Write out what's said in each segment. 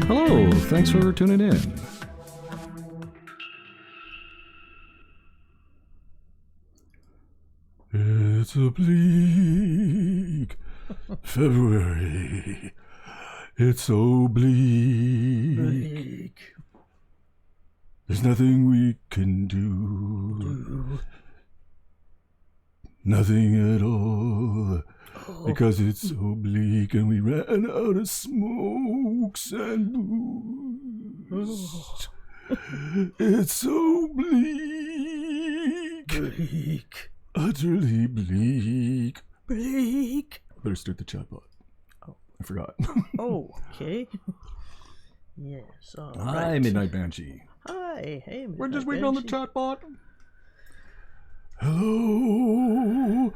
Hello, thanks for tuning in. It's a bleak February. It's so bleak. There's nothing we can do. Nothing at all. Because it's so bleak and we ran out of smokes and booze. It's so bleak. Bleak. Utterly bleak. Bleak. Better start the chatbot. Oh. I forgot. Oh, okay. Yes. All Hi, right. Midnight Banshee. Hi. Hey, Midnight We're just waiting on the Banshee. chatbot. Hello.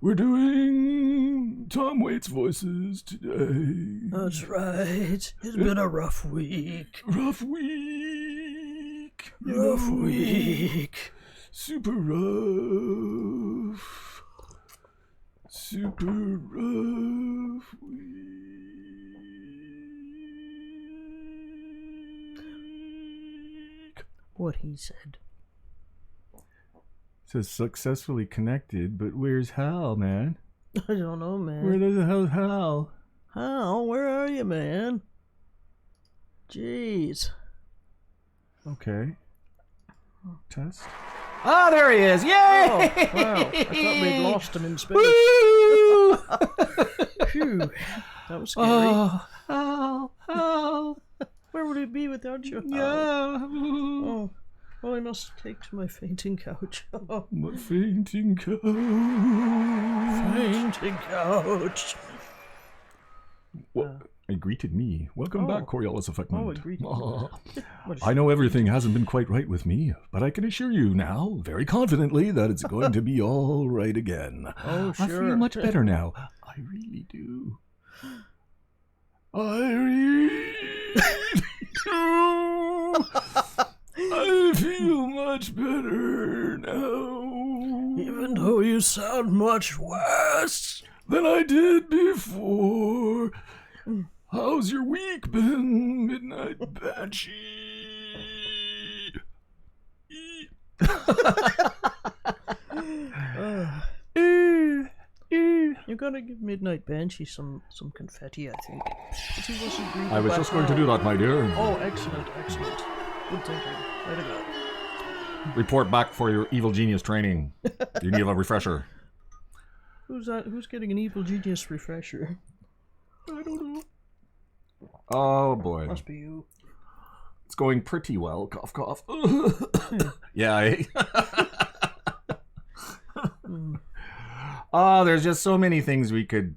We're doing Tom Waits voices today. That's right. It's been a rough week. Rough week. Rough week. Super rough. Super rough week. What he said. Says successfully connected, but where's Hal, man? I don't know, man. Where the hell's Hal? Hal, where are you, man? Jeez. Okay. Test. Ah, there he is! Yay! Oh, wow. I thought we'd lost him in space. Woo! Phew. That was scary. Oh, Hal. Where would he be without you? Yeah. Oh. Well, I must take to my fainting couch. Oh, My fainting couch. fainting couch. What? It greeted me. Welcome back, CoriolisAffectment. Oh, it greeted you. I know everything hasn't been quite right with me, but I can assure you now, very confidently, that it's going to be all right again. Oh, sure. I feel much better now. I really do. I really do. I feel much better now. Even though you sound much worse than I did before. How's your week been, Midnight Banshee? You gotta give Midnight Banshee some confetti, I think. But he wasn't greeted I was by just going to do Hal. that, my dear. Oh, excellent. Good thinking. Way to go. Report back for your evil genius training. You need a refresher. Who's that? Who's getting an evil genius refresher? I don't know. Oh boy. Must be you. It's going pretty well. Cough, cough. Yeah. Oh, there's just so many things we could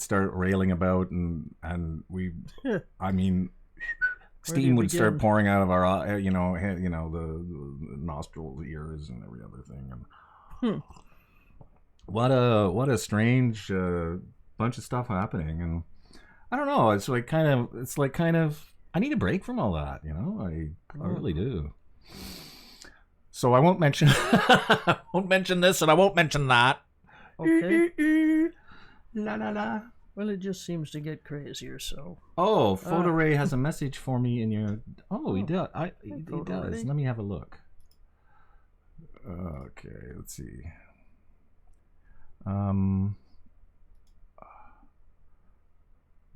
start railing about, and I mean, steam would start pouring out of our the nostrils, ears, and every other thing. And what a strange bunch of stuff happening, and I don't know. It's like kind of. I need a break from all that, you know. I really do. So I won't mention this, and I won't mention that. Okay. La la la. Well, it just seems to get crazier, so. Oh, Photo Ray has a message for me in your. Oh, he does. He Photo does. Ray. Let me have a look. Okay, let's see. No,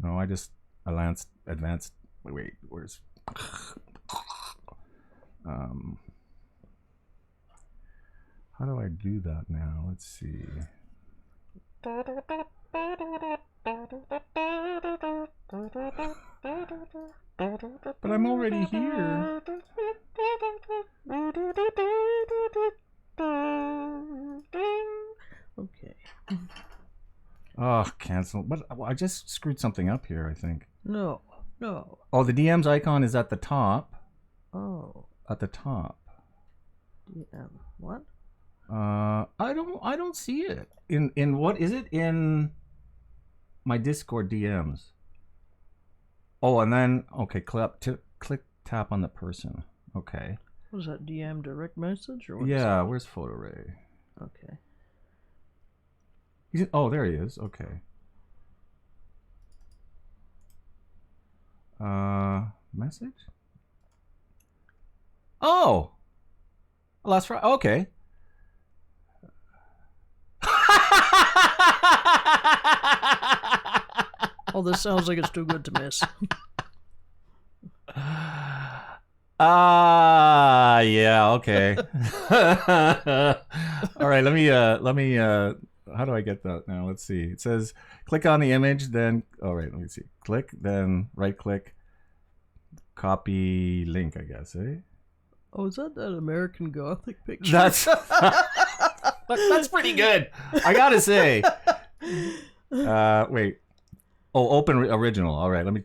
I just advanced. Wait, where's? How do I do that now? Let's see. But I'm already here. Okay. Oh, cancel. But I just screwed something up here, I think. No. Oh, the DM's icon is at the top. Oh. At the top. DM. What? I don't see it. In what is it in my Discord DMs? Oh, and then okay, click tap on the person. Okay. What is that? DM direct message or what? Yeah, where's Photo Ray? Okay. Oh, there he is. Okay. Message? Oh! Last Friday. Okay. Oh, this sounds like it's too good to miss. Yeah, okay. All right, let me how do I get that now? Let's see. It says click on the image, then all right, let me see. Click, then right click, copy link, I guess, eh? Oh, is that American Gothic picture? That's pretty good. I gotta say. Wait. Oh, open original. All right, let me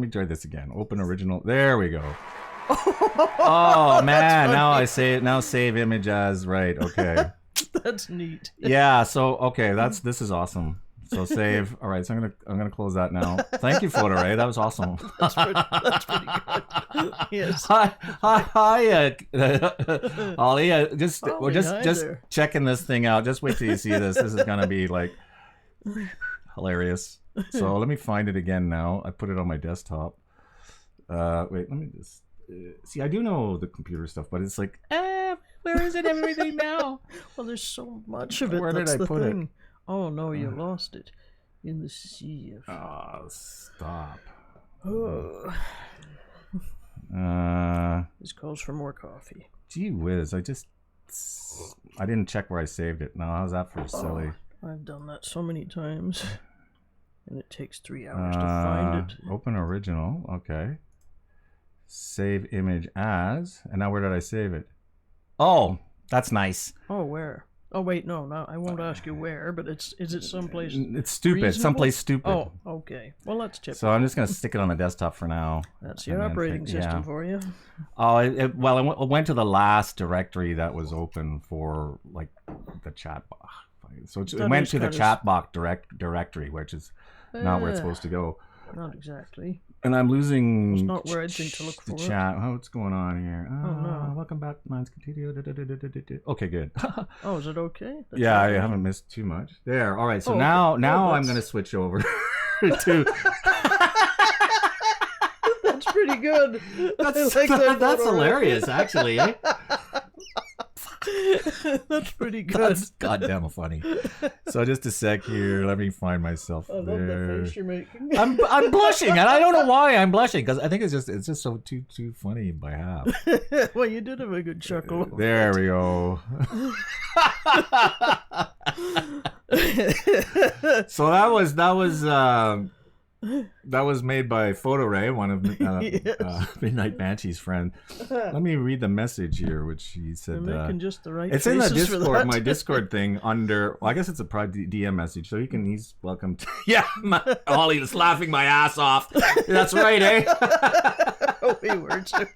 try this again. Open original. There we go. Oh man, now I say it. Now save image as right. Okay. That's neat. Yeah. So okay, this is awesome. So save. All right. So I'm gonna close that now. Thank you, Photo Ray. That was awesome. That's pretty good. Yes. Hi, Ollie. We're just checking this thing out. Just wait till you see this. This is gonna be like hilarious. So let me find it again now. I put it on my desktop. Wait, let me just see. I do know the computer stuff, but it's like, where is it? Everything now? Well, there's so much of it. Where did I put it? Oh no, you lost it in the sea of. Oh, stop. Oh. This calls for more coffee. Gee whiz! I didn't check where I saved it. Now how's that for silly? I've done that so many times. And it takes 3 hours to find it. Open original. Okay. Save image as. And now where did I save it? Oh, that's nice. Oh, where? Oh, wait, no, I won't ask you where, but is it someplace? It's stupid. Reasonable? Someplace stupid. Oh, okay. Well, that's typical. So I'm just going to stick it on the desktop for now. That's your operating system for you. Oh, it went to the last directory that was open for like the chat box. So it went to the chat box directory, which is not where it's supposed to go. Not exactly. And I'm losing. It's not where I think to look for the chat. Oh, what's going on here? Oh no! Welcome back, Minds Continue. Okay, good. Oh, is it okay? Yeah, I haven't missed too much. There. All right. So now I'm going to switch over to. That's pretty good. That's hilarious, actually. Eh? That's pretty good. That's goddamn funny. So just a sec here. Let me find myself. I love the face you're making. I'm blushing, and I don't know why I'm blushing because I think it's just so too funny by half. Well, you did have a good chuckle. There we go. So that was made by Photo Ray, one of Midnight Banshee's friend. Let me read the message here, which he said. Making just the right it's in the faces Discord, my Discord thing under. Well, I guess it's a private DM message, so he's welcome to. Yeah, Ollie is laughing my ass off. That's right, eh? We were too.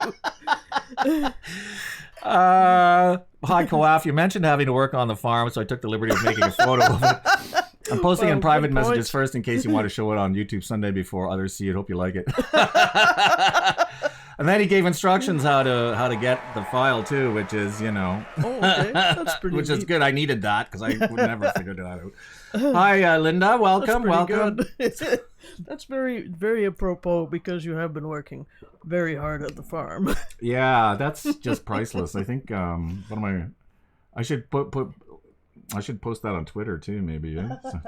Hi, Coaf. You mentioned having to work on the farm, so I took the liberty of making a photo of it. I'm posting in private messages first in case you want to show it on YouTube Sunday before others see it. Hope you like it. And then he gave instructions how to get the file too, which is, Oh, okay. That's pretty which neat. is good. I needed that because I would never figured that out. Hi, Linda. Welcome. Welcome. That's very, very apropos because you have been working very hard at the farm. Yeah, that's just priceless. I think I should I should post that on Twitter too, maybe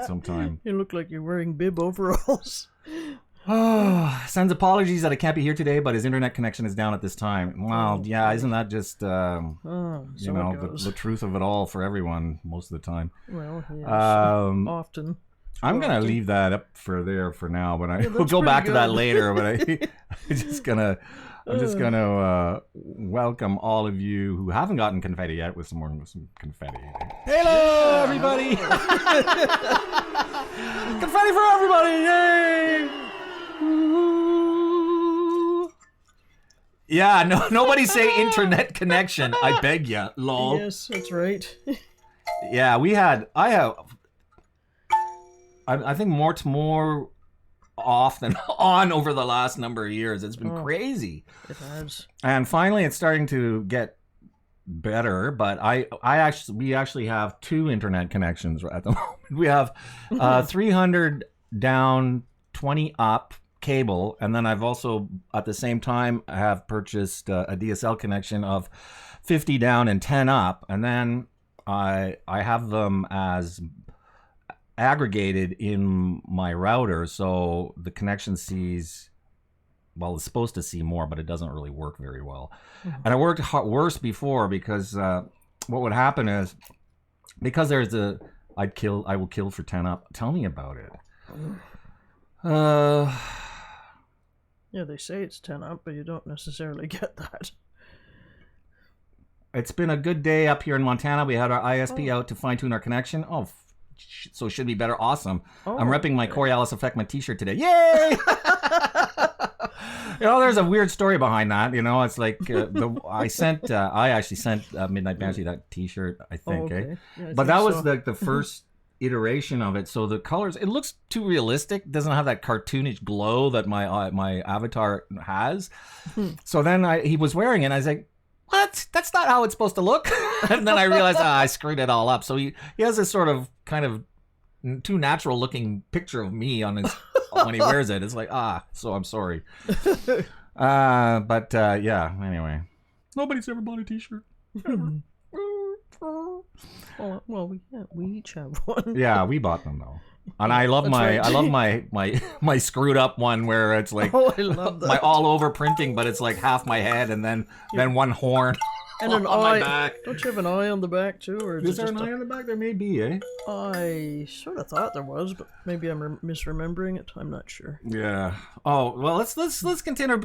sometime. You look like you're wearing bib overalls. Sends apologies that I can't be here today, but his internet connection is down at this time. Well, yeah, isn't that just the truth of it all for everyone most of the time? Well, yes, often. I'm gonna leave that up for now, but we'll go back to that later. But I'm just gonna welcome all of you who haven't gotten confetti yet with some confetti. Hello, everybody! Confetti for everybody! Yay! Yeah, nobody say internet connection. I beg ya, lol. Yes, that's right. Yeah, I think more off than on over the last number of years. It's been crazy. It has. And finally, it's starting to get better. But we actually have 2 internet connections at the moment. We have 300 down, 20 up cable, and then I've also at the same time have purchased a DSL connection of 50 down and 10 up, and then I have them as aggregated in my router, so the connection sees, well, it's supposed to see more, but it doesn't really work very well. And it worked worse before because what would happen is, because there's I will kill for 10 up. Tell me about it. Yeah, they say it's 10 up, but you don't necessarily get that. It's been a good day up here in Montana. We had our ISP out to fine-tune our connection. So it should be better. Awesome. I'm repping my CoriolisAffectment t-shirt today. Yay! There's a weird story behind that. It's like I actually sent Midnight Banshee that t-shirt, I think. Okay. Yeah, but that was like the first iteration of it. So the colors, it looks too realistic. It doesn't have that cartoonish glow that my avatar has. So then he was wearing it, and I was like, what? That's not how it's supposed to look. And then I realized I screwed it all up. So he has this sort of kind of too natural looking picture of me on his when he wears it. It's like, so I'm sorry. Yeah, anyway. Nobody's ever bought a t-shirt. Well, we each have one. Yeah, we bought them though. And I love my screwed up one where it's like I love that. my all over printing, but it's like half my head and then one horn and an on eye. my back. Don't you have an eye on the back too, or is there an eye on the back? There may be, eh? I sort of thought there was, but maybe I'm misremembering it. I'm not sure. Yeah. Oh well, let's continue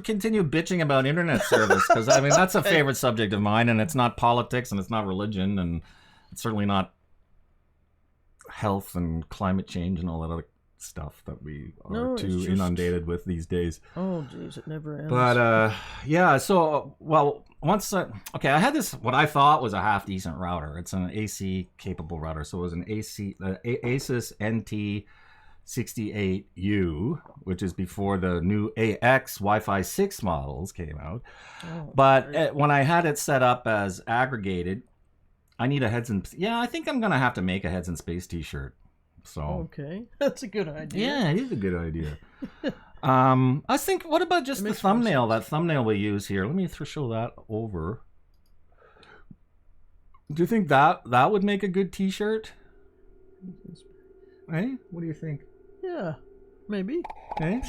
bitching about internet service, because I mean that's a favorite subject of mine, and it's not politics and it's not religion and it's certainly not health and climate change and all that other stuff that we are too inundated with these days. Oh geez, it never ends. But yeah, so I had this what I thought was a half decent router. It's an AC capable router, so it was an Asus NT68U, which is before the new AX Wi-Fi 6 models came out. But when I had it set up as aggregated, I need a I think I'm gonna have to make a Heads in Space t-shirt. So okay, that's a good idea. Yeah, it is a good idea. I was thinking, what about just the thumbnail? That thumbnail we use here. Let me show that over. Do you think that would make a good t-shirt? Hey, what do you think? Yeah, maybe. Hey,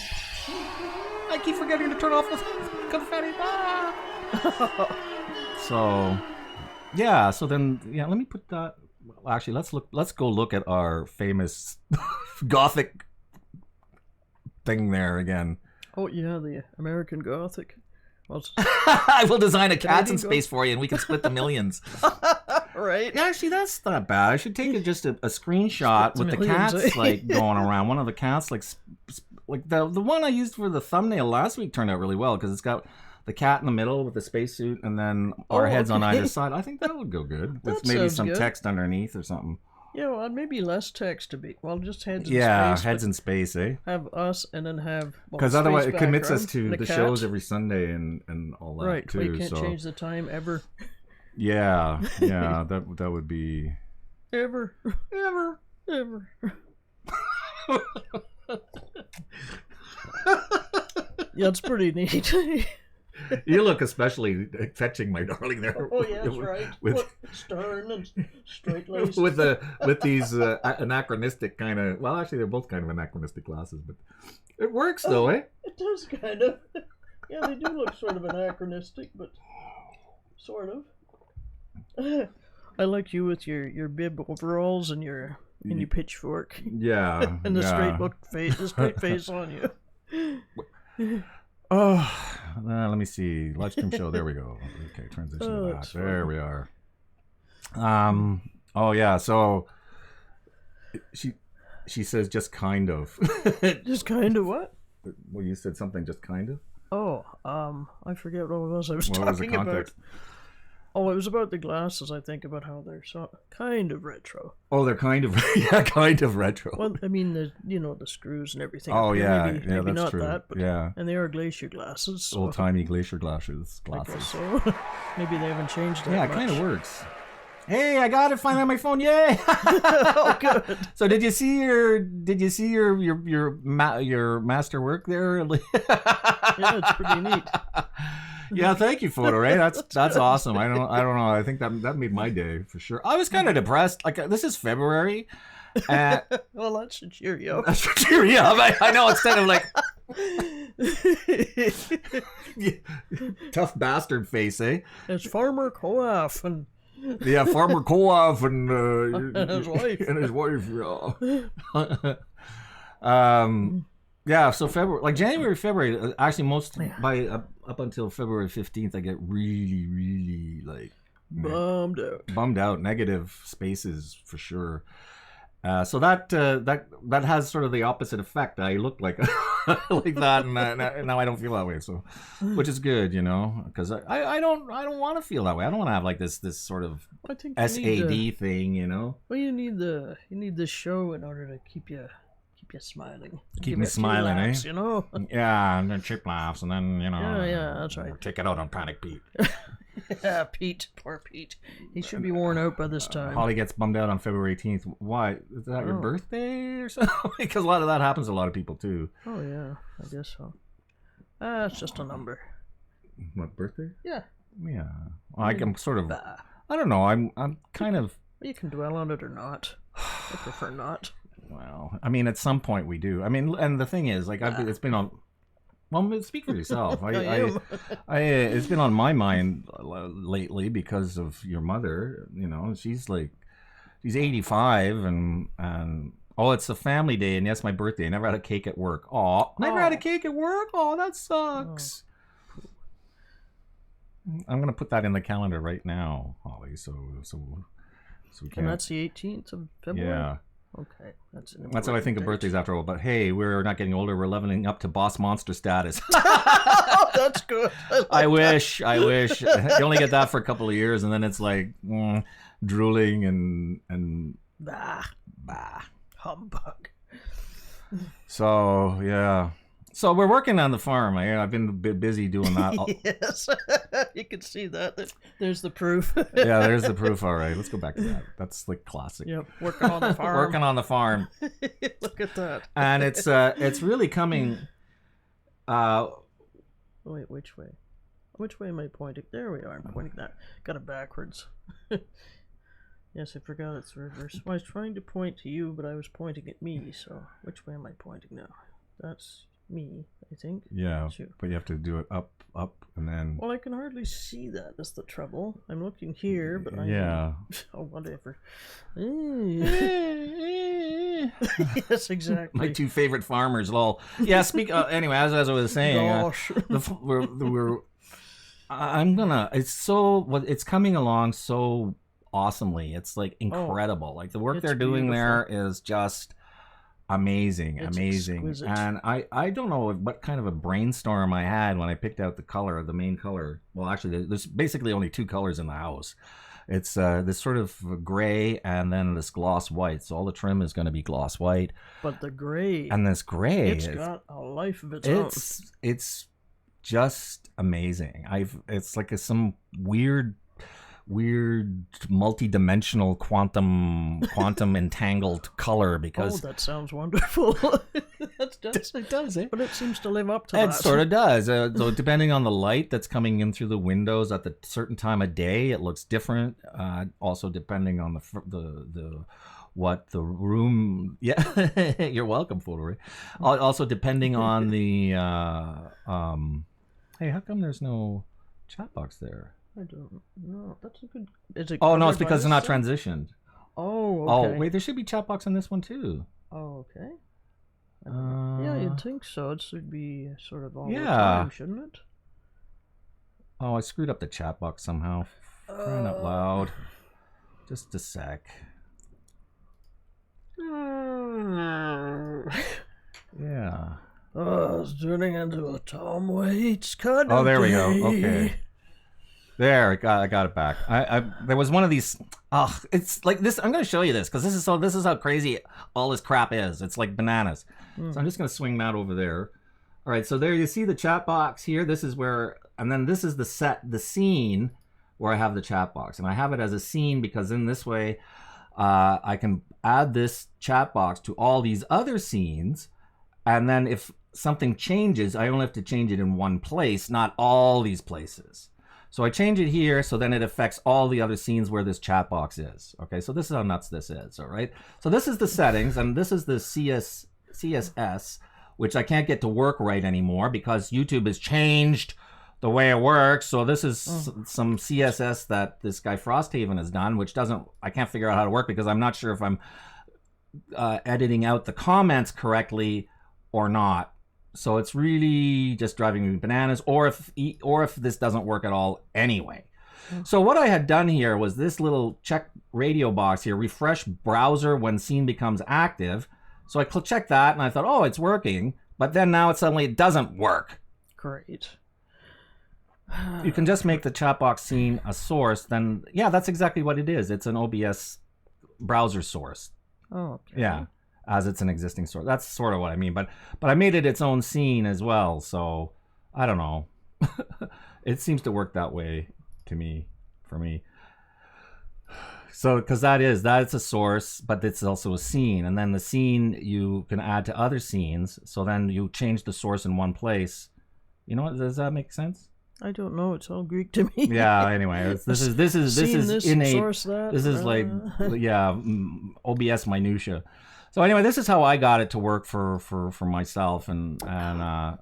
I keep forgetting to turn off the confetti. So. Yeah, so then let me put that. Well, actually, let's go look at our famous Gothic thing there again. Oh yeah, the American Gothic. Well, I will design a Cats in Space for you, and we can split the millions. Right. Yeah, actually, that's not bad. I should take just a screenshot with the cats like going around. One of the cats like the one I used for the thumbnail last week turned out really well because it's got the cat in the middle with the spacesuit, and then our heads on either side. I think that would go good with maybe some text underneath or something. Yeah, well, maybe less text to be. Well, just heads in space. Yeah, heads in space, eh? Have us and then have. Because otherwise, it commits us to the shows every Sunday and all that right, too. Right, we can't change the time ever. Yeah, that would be. Ever. Yeah, it's pretty neat. You look especially fetching, my darling. There. Oh yeah, that's right. With stern and straight laced. with these anachronistic kind of. Well, actually, they're both kind of anachronistic glasses, but it works though, eh? It does kind of. Yeah, they do look sort of anachronistic, but sort of. I like you with your bib overalls and your pitchfork. Yeah. And the straight face on you. Oh, let me see. Live stream show. There we go. Okay, transition to that. There we are. Oh yeah. So she says just kind of. Just kind of what? Well, you said something. Just kind of. Oh, I forget what it was. I was talking about. Oh, it was about the glasses. I think about how they're kind of retro. Oh, they're kind of kind of retro. Well, I mean, the the screws and everything. Oh yeah, maybe that's not true. that, but yeah, and they are glacier glasses. So old timey glacier glasses. I guess so. Maybe they haven't changed that. Yeah, it kind of works. Hey, I got it finally on my phone! Yay! Oh, good. So did you see your master work there? Yeah, it's pretty neat. Yeah, thank you, Photo Ray. That's awesome. I don't know. I think that made my day for sure. I was kind of depressed. Like this is February. Well, that should cheer you up. That should cheer you up. I know, instead of like tough bastard face, eh? It's Farmer Co-op and. Yeah, Farmer Co-op and his wife. And his wife. Yeah. Yeah. So February, like January, February. Actually, by up until February 15th, I get really like bummed out. Negative spaces for sure. So that has sort of the opposite effect. I look like like that, and now I don't feel that way. So, which is good, because I don't want to feel that way. I don't want to have like this sort of SAD thing, Well, you need this show in order to keep you smiling. Keep me smiling, laughs, eh? Yeah, and then cheap laughs, and then Yeah, that's right. Take it out on Panic Pete. Yeah, Pete, poor Pete. He should be worn out by this time. Holly gets bummed out on February 18th. Why? Is that your birthday or something? Because a lot of that happens to a lot of people too. Oh yeah, I guess so. It's just a number. What, birthday? Yeah. Yeah. Well, I'm sort of. I don't know. I'm kind of. You can dwell on it or not. I prefer not. Well, I mean, at some point we do. I mean, and the thing is, like, it's been on. Well, speak for yourself. It's been on my mind lately because of your mother. She's 85, and it's a family day, and yes, my birthday. I never had a cake at work. Never had a cake at work. That sucks. I'm gonna put that in the calendar right now, Holly. So we can. And that's the 18th of February. Yeah. Okay, that's what I think of birthdays after all. But hey, we're not getting older. We're leveling up to boss monster status. Oh, that's good. I wish. You only get that for a couple of years, and then it's like drooling and bah humbug. So yeah. So we're working on the farm. I've been a bit busy doing that. Yes, you can see that. There's the proof. Yeah, there's the proof. All right, let's go back to that. That's like classic. Yep, working on the farm. Working on the farm. Look at that. And it's really coming. Wait, which way? Which way am I pointing? There we are. I'm pointing that. Got it backwards. Yes, I forgot it's reverse. I was trying to point to you, but I was pointing at me. So which way am I pointing now? That's me, I think. Yeah, but you have to do it up, and then. Well, I can hardly see that. That's the trouble. I'm looking here, but yeah. Oh, whatever. Yes, exactly. My two favorite farmers, lol. Yeah. Anyway, as I was saying, Gosh. It's coming along so awesomely. It's like incredible. Like the work they're doing there is just. Amazing. Exquisite. And I don't know what kind of a brainstorm I had when I picked out the main color. Well, actually, there's basically only two colors in the house. It's this sort of gray and then this gloss white. So all the trim is going to be gloss white. But the gray. And this gray. It's got a life of its own. It's just amazing. It's like some weird multi-dimensional quantum entangled color because that sounds wonderful. It does, eh? But it seems to live up to that. It sort of does. So depending on the light that's coming in through the windows at the certain time of day, it looks different. Also depending on the room. Yeah, you're welcome, Photo Ray. Also depending on the hey, how come there's no chat box there? I don't know. That's a good. Is it? Oh no, it's because it's not transitioned. Oh. Okay. Oh wait, there should be chat box on this one too. Oh okay. Yeah, you'd think so. It should be sort of all the Yeah. time, shouldn't it? Oh, I screwed up the chat box somehow. Crying out loud. Just a sec. Yeah. Oh, it's turning into a Tom Waits kind of Oh, there we day. go. Okay. There, I got it back. There was one of these. Oh, it's like this. I'm going to show you this because this is how crazy all this crap is. It's like bananas. So I'm just going to swing that over there. All right, so there you see the chat box here. This is where, and then this is the scene where I have the chat box, and I have it as a scene because in this way, I can add this chat box to all these other scenes, and then if something changes, I only have to change it in one place, not all these places. So I change it here, so then it affects all the other scenes where this chat box is. Okay, so this is how nuts this is, all right? So this is the settings, and this is the CSS, which I can't get to work right anymore because YouTube has changed the way it works. So this is some CSS that this guy Frosthaven has done, which I can't figure out how to work because I'm not sure if I'm editing out the comments correctly or not. So it's really just driving me bananas, or if this doesn't work at all anyway. So what I had done here was this little check radio box here, refresh browser when scene becomes active. So I checked that and I thought, oh, it's working. But then now it doesn't work. Great. You can just make the chat box scene a source. Then, yeah, that's exactly what it is. It's an OBS browser source. Oh, okay. Yeah. As it's an existing source. That's sort of what I mean. But I made it its own scene as well. So I don't know. It seems to work that way for me. So because that's a source, but it's also a scene. And then the scene you can add to other scenes. So then you change the source in one place. You know what? Does that make sense? I don't know. It's all Greek to me. Yeah. Anyway, this is innate. Source that. This is like OBS minutia. So anyway, this is how I got it to work for myself, and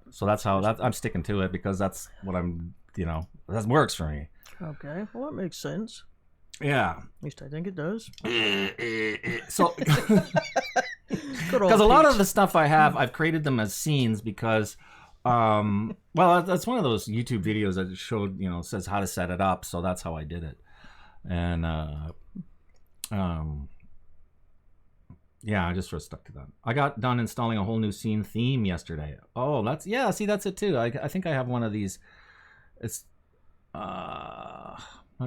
so that's how I'm sticking to it because that's what that works for me. Okay, well that makes sense. Yeah, at least I think it does. So because a lot of the stuff I have, I've created them as scenes because well, that's one of those YouTube videos that showed says how to set it up, so that's how I did it, and yeah, I just sort of stuck to that. I got done installing a whole new scene theme yesterday. Oh, that's it too. I think I have one of these. It's not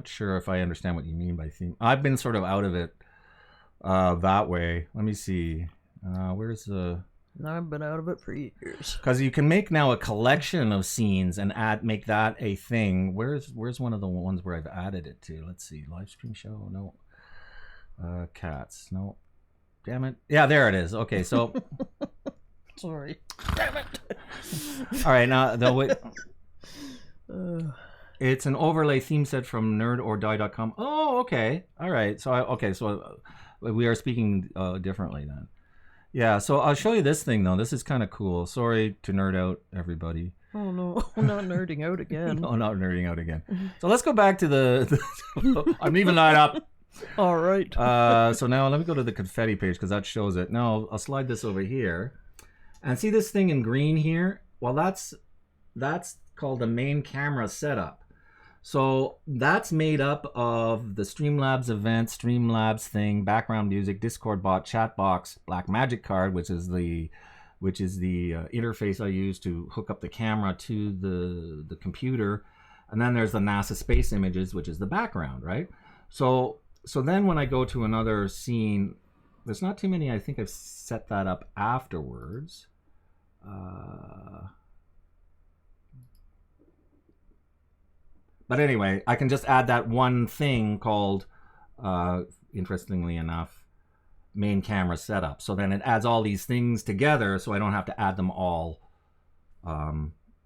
sure if I understand what you mean by theme. I've been sort of out of it that way. Let me see. Where's the? No, I've been out of it for years. Because you can make now a collection of scenes and make that a thing. Where's one of the ones where I've added it to? Let's see. Live stream show. No. Cats. No. Damn it. Yeah, there it is. Okay, so. Sorry. Damn it. All right, now, it's an overlay theme set from nerdordie.com. Oh, okay. All right. So, we are speaking differently then. Yeah, so I'll show you this thing, though. This is kind of cool. Sorry to nerd out, everybody. Oh, no. I'm not nerding out again. No, not nerding out again. So let's go back to the I'm leaving that up. All right. So now let me go to the confetti page because that shows it. Now I'll slide this over here, and see this thing in green here. Well, that's called the main camera setup. So that's made up of the Streamlabs event, Streamlabs thing, background music, Discord bot, chat box, Blackmagic card, which is the interface I use to hook up the camera to the computer, and then there's the NASA space images, which is the background, right? So then when I go to another scene, there's not too many. I think I've set that up afterwards. But anyway, I can just add that one thing called, interestingly enough, main camera setup. So then it adds all these things together so I don't have to add them all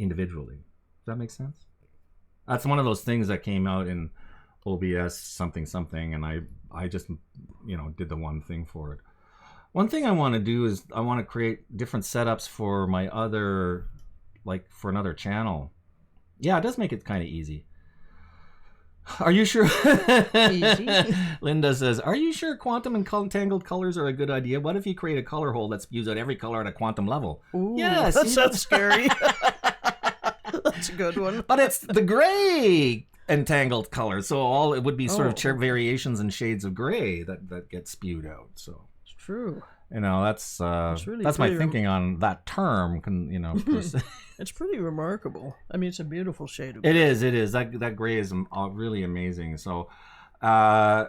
individually. Does that make sense? That's one of those things that came out in OBS something, and I just did the one thing for it. One thing I want to do is I want to create different setups for my other, like for another channel. Yeah, it does make it kind of easy. Are you sure? Easy. Linda says, are you sure quantum and tangled colors are a good idea? What if you create a color hole that spews out every color at a quantum level? Ooh, yes, that sounds scary. That's a good one. But it's the gray entangled color, so it would be sort of variations and shades of gray that get spewed out. So it's true. You know, that's really that's my pretty thinking on that term. You know, it's pretty remarkable. I mean, it's a beautiful shade of it gray. is. It is. That gray is really amazing. So, I'm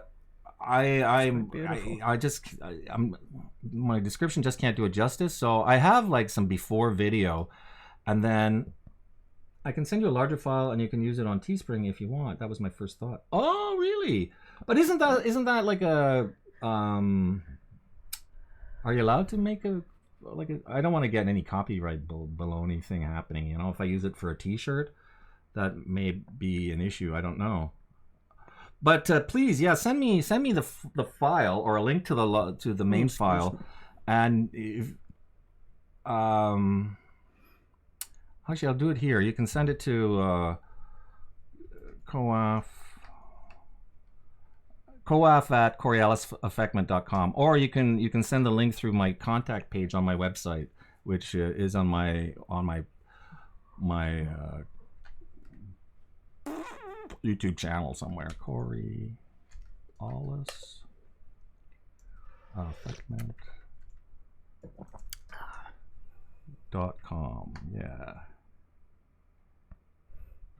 my description just can't do it justice. So I have like some before video, and then I can send you a larger file, and you can use it on Teespring if you want. That was my first thought. Oh, really? But isn't that like a Are you allowed to make I don't want to get any copyright baloney thing happening. You know, if I use it for a T-shirt, that may be an issue. I don't know. But please, yeah, send me the file or a link to the main file, and if, actually I'll do it here. You can send it to coaf at CoriolisAffectment.com, or you can send the link through my contact page on my website, which is on my YouTube channel somewhere. CoriolisAffectment.com. Yeah.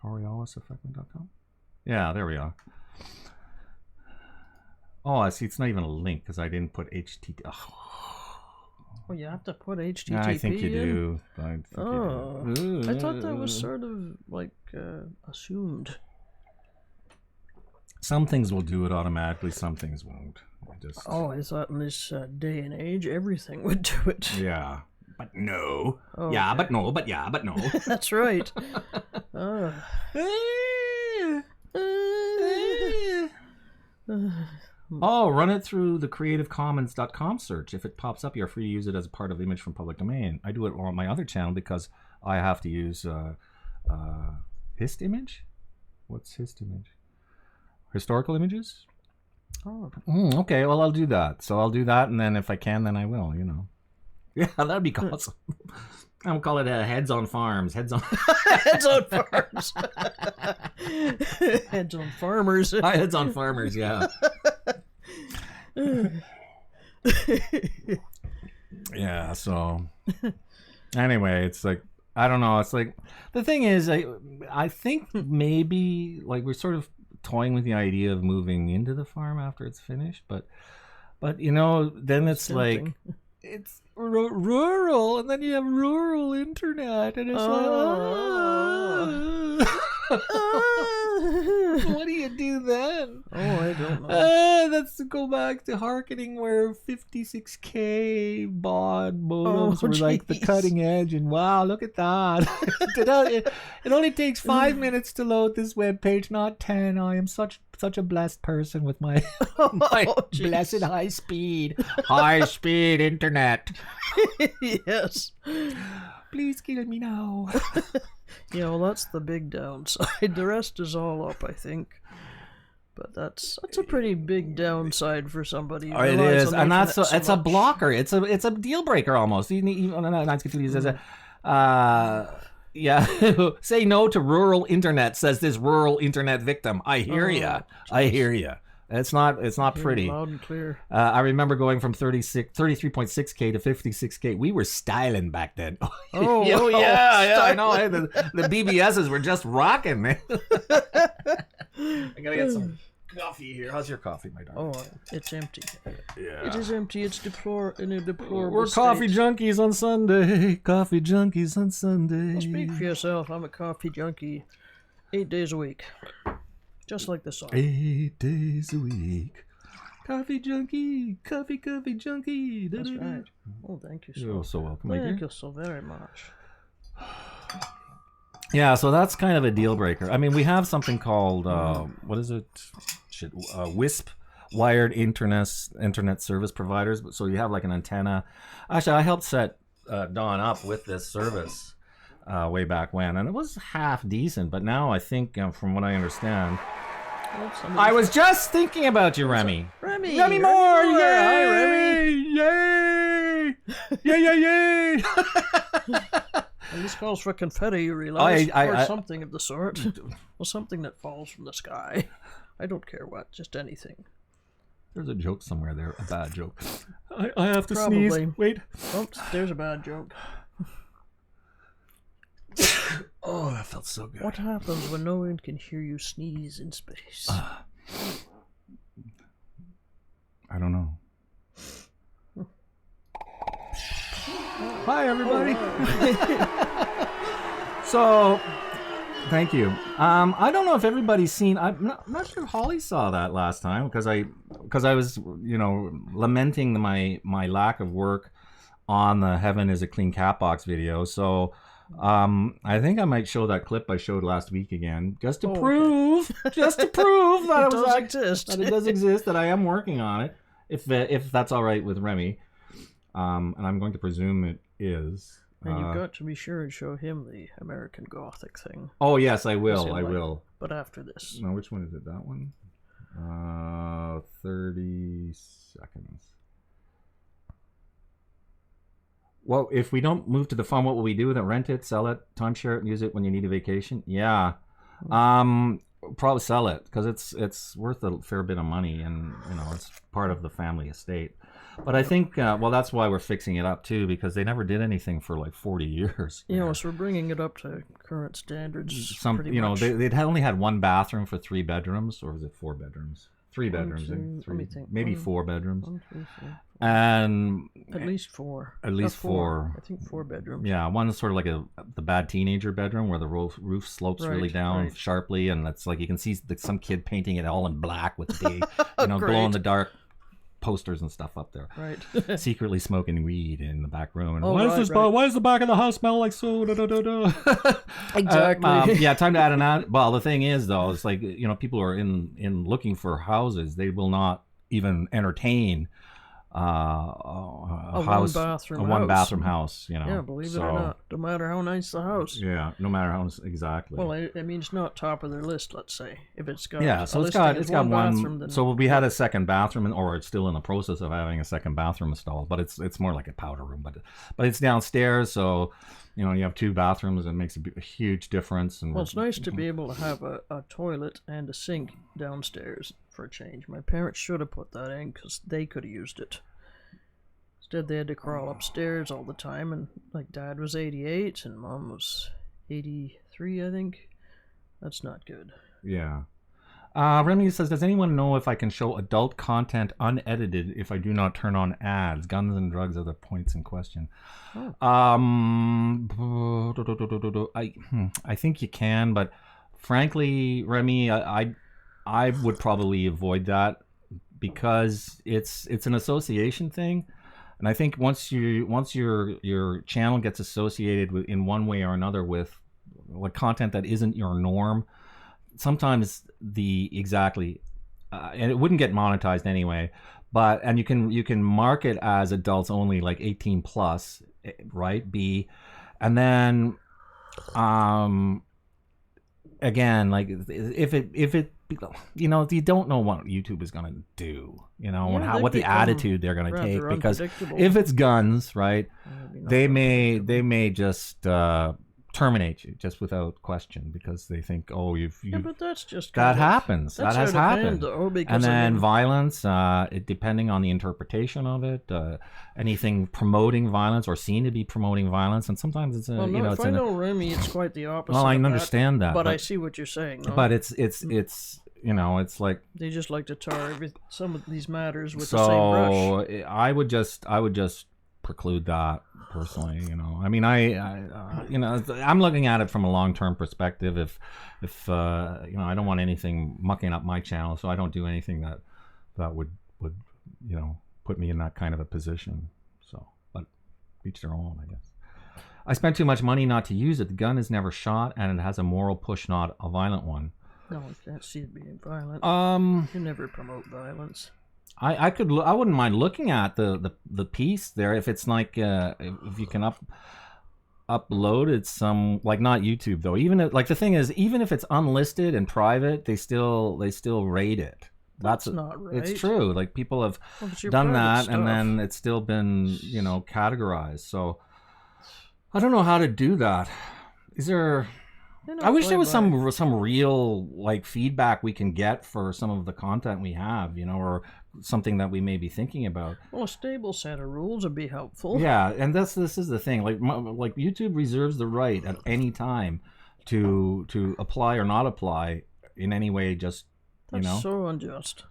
CoriolisAffectment.com. Yeah, there we are. Oh, I see. It's not even a link because I didn't put HTTP. Oh, you have to put HTTP I think you do. I thought that was sort of like assumed. Some things will do it automatically. Some things won't. I thought in this day and age, everything would do it. Yeah. But no. Oh, yeah, okay. but no. But yeah, but no. That's right. Oh, run it through the creativecommons.com search. If it pops up, you're free to use it as a part of image from public domain. I do it on my other channel because I have to use hist image. What's hist image? Historical images? Oh. Okay, well, I'll do that. So I'll do that, and then if I can, then I will, you know. Yeah, that'd be awesome. I'll call it Heads on Farms. Heads on Heads on Farms. Heads on Farmers. Heads on Farmers, yeah. Yeah, so anyway, it's like, I don't know. It's like, the thing is, I think maybe like we're sort of toying with the idea of moving into the farm after it's finished, but you know, then it's like, it's rural, and then you have rural internet, and it's what do you do then? Oh, I don't know. That's to go back to hearkening where 56K baud modems were like the cutting edge, and wow, look at that. It only takes 5 minutes to load this web page, not 10. I am such a blessed person with my blessed high speed internet. Yes. Please kill me now. Yeah, well, that's the big downside. The rest is all up, I think. But that's a pretty big downside for somebody. It is, and it's a blocker. It's a deal breaker almost. Yeah, say no to rural internet, says this rural internet victim. I hear ya. I hear ya. It's not pretty. Loud and clear. I remember going from 33.6K to 56K. We were styling back then. Oh, yeah, I know. The BBSs were just rocking, man. I gotta get some coffee here. How's your coffee, my darling? Oh, it's empty. Yeah. It is empty. It's in a deplorable We're state. coffee junkies on Sunday. Coffee junkies on Sunday. Well, speak for yourself. I'm a coffee junkie 8 days a week. Just like the song. 8 days a week. Coffee junkie. Coffee junkie. That's right. Oh, thank you so much. You're so welcome. Thank you so very much. Yeah, so that's kind of a deal breaker. I mean, we have something called, what is it? WISP, Wired Internet Service Providers. So you have like an antenna. Actually, I helped set Dawn up with this service way back when, and it was half decent. But now I think, from what I understand, I was just thinking about you, Remy. Remy Moore! Yay! Hi, Remy! Yay! Yay! And this calls for confetti, you realize, or something of the sort. Well, something that falls from the sky. I don't care what, just anything. There's a joke somewhere there, a bad joke. I have to Probably. sneeze. Wait. Oops, there's a bad joke. Oh, that felt so good. What happens when no one can hear you sneeze in space? I don't know. Hi, everybody. So, thank you. I don't know if everybody's seen. I'm not sure if Holly saw that last time because I was, lamenting my lack of work on the "Heaven is a Clean Cat Box" video. So, I think I might show that clip I showed last week again, just to prove that it does exist, that I am working on it. If that's all right with Remy, and I'm going to presume it is. And you've got to be sure and show him the American Gothic thing. Oh yes, I will. I will. But after this. No, which one is it? That one. 30 seconds. Well, if we don't move to the farm, what will we do with it? Rent it, sell it, timeshare it, use it when you need a vacation? Yeah. Probably sell it because it's worth a fair bit of money, and it's part of the family estate. But I think that's why we're fixing it up too, because they never did anything for like 40 years. So we're bringing it up to current standards. They'd only had one bathroom for 3 bedrooms, or was it 4 bedrooms? 3 bedrooms, maybe 4 bedrooms. 1, 2, 3, 4. And at least 4. At least 4. I think 4 bedrooms. Yeah, one's sort of like the bad teenager bedroom where the roof slopes really down sharply, and it's like you can see some kid painting it all in black with the glow in the dark posters and stuff up there. Right. Secretly smoking weed in the back room. And why does the back of the house smell like so? Exactly. Time to add an ad. Well, the thing is though, it's like people who are in looking for houses, they will not even entertain a one bathroom house. Yeah, believe it or not, no matter how nice the house. Yeah, no matter how exactly. Well, I mean, it's not top of their list. Let's say if it's got it's got one. So we had a second bathroom, or it's still in the process of having a second bathroom installed, but it's more like a powder room. But it's downstairs, so you have 2 bathrooms. It makes a huge difference. And it's nice to be able to have a toilet and a sink downstairs for a change. My parents should have put that in because they could have used it. Instead, they had to crawl upstairs all the time, and like Dad was 88 and Mom was 83, I think. That's not good. Yeah. Remy says, does anyone know if I can show adult content unedited if I do not turn on ads? Guns and drugs are the points in question. Oh. I think you can, but frankly, Remy, I would probably avoid that because it's an association thing. And I think once your channel gets associated with, in one way or another, with like content that isn't your norm, sometimes and it wouldn't get monetized anyway, and you can mark it as adults only, like 18 plus, right? And then again, like if it you don't know what YouTube is going to do, and what the attitude they're going to take, because if it's guns, right, they may just terminate you just without question because they think, oh, but that's just that happens. That has happened. And then violence, depending on the interpretation of it, anything promoting violence or seen to be promoting violence, and sometimes it's if I know Remy, it's quite the opposite. Well, I understand that, but I see what you're saying. No? But it's it's like they just like to tar some of these matters with the same brush. So I would just preclude that personally. I mean, I'm looking at it from a long-term perspective. If I don't want anything mucking up my channel, so I don't do anything that would put me in that kind of a position. So, but each their own, I guess. I spent too much money not to use it. The gun is never shot, and it has a moral push, not a violent one. No, I can't see it being violent. You never promote violence. I wouldn't mind looking at the piece there if it's like if you can upload it some, like, not YouTube though. Even if, like, the thing is, even if it's unlisted and private, they still rate it. That's not right. It's true. Like, people have done that stuff, and then it's still been categorized. So I don't know how to do that. Is there I wish there was some real like feedback we can get for some of the content we have, you know, or something that we may be thinking about. Well, a stable set of rules would be helpful. Yeah, and this is the thing. Like YouTube reserves the right at any time to apply or not apply in any way. Just That's so unjust.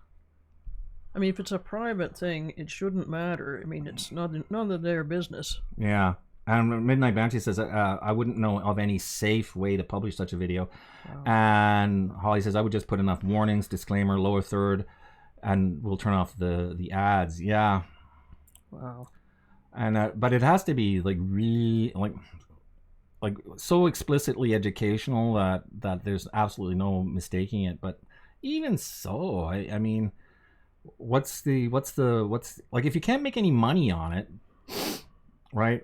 I mean, if it's a private thing, it shouldn't matter. I mean, it's none of their business. Yeah. And Midnight Banshee says, I wouldn't know of any safe way to publish such a video. Wow. And Holly says, I would just put enough warnings, disclaimer, lower third, and we'll turn off the ads. Yeah. Wow. And but it has to be like really like so explicitly educational that there's absolutely no mistaking it. But even so, I mean, what's like, if you can't make any money on it, right?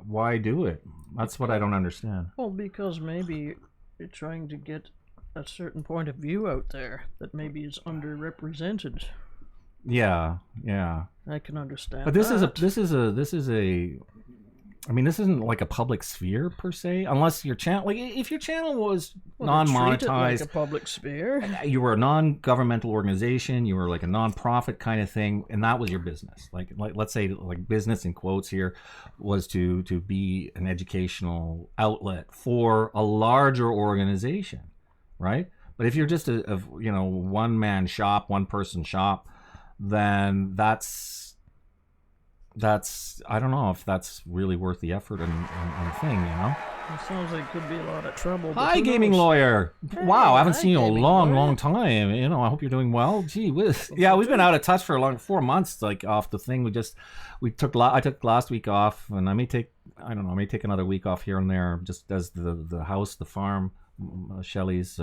Why do it? That's what I don't understand. Well, because maybe you're trying to get a certain point of view out there that maybe is underrepresented. Yeah. I can understand. But this is a I mean, this isn't like a public sphere per se, unless your channel, like if your channel was non-monetized, like a public sphere, you were a non-governmental organization, you were like a non-profit kind of thing, and that was your business. Like let's say, like, business in quotes here was to be an educational outlet for a larger organization, right? But if you're just a one-man shop, one-person shop, then that's I don't know if that's really worth the effort and thing, you know. It sounds like it could be a lot of trouble. Hi, gaming lawyer. Hey, wow, I haven't seen you in a long time. You know, I hope you're doing well. Gee whiz. Yeah, we've been out of touch for 4 months, like off the thing. I took last week off, and I may take another week off here and there, just as the house, the farm, Shelley's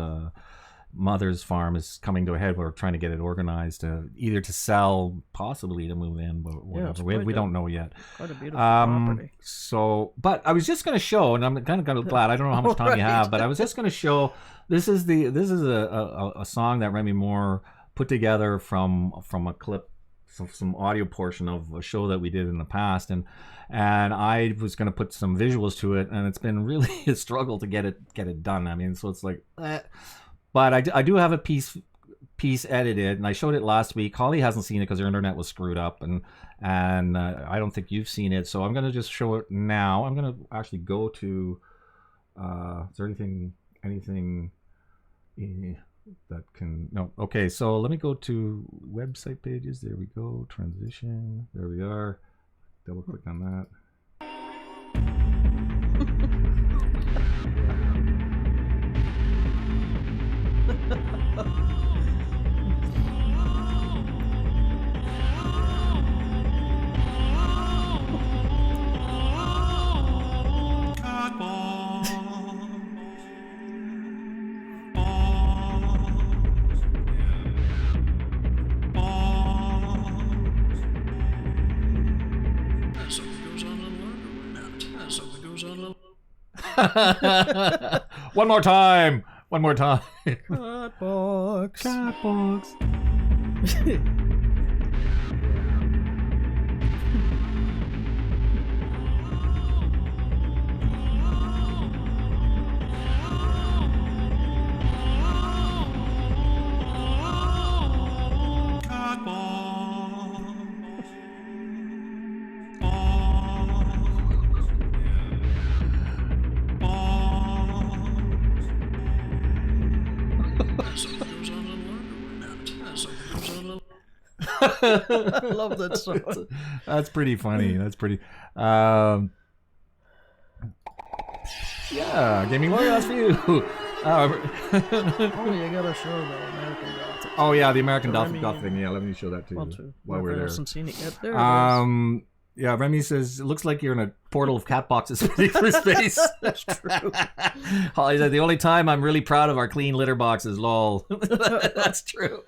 mother's farm is coming to a head. We're trying to get it organized, either to sell, possibly to move in, but whatever. Yeah, we don't know yet. Quite a beautiful property. So, but I was just going to show, and I'm kind of glad. I don't know how much time you have, but I was just going to show. This is a song that Remy Moore put together from a clip, some audio portion of a show that we did in the past, and I was going to put some visuals to it, and it's been really a struggle to get it done. I mean, so it's like. But I do have a piece edited, and I showed it last week. Holly hasn't seen it because her internet was screwed up, and I don't think you've seen it. So I'm going to just show it now. I'm going to actually go to. Is there anything that can? No. Okay. So let me go to website pages. There we go. Transition. There we are. Double click on that. One more time. Cat box. I love that song. That's pretty funny. That's pretty. Yeah, gaming lawyer, that's for you. Oh, you gotta show the American Gothic. Oh yeah, the American Gothic thing. Yeah, let me show that too. While we're there. Hasn't seen it yet. There it is. Yeah, Remy says, it looks like you're in a portal of cat boxes through space. That's true. Holly said, the only time I'm really proud of our clean litter boxes, lol. That's true.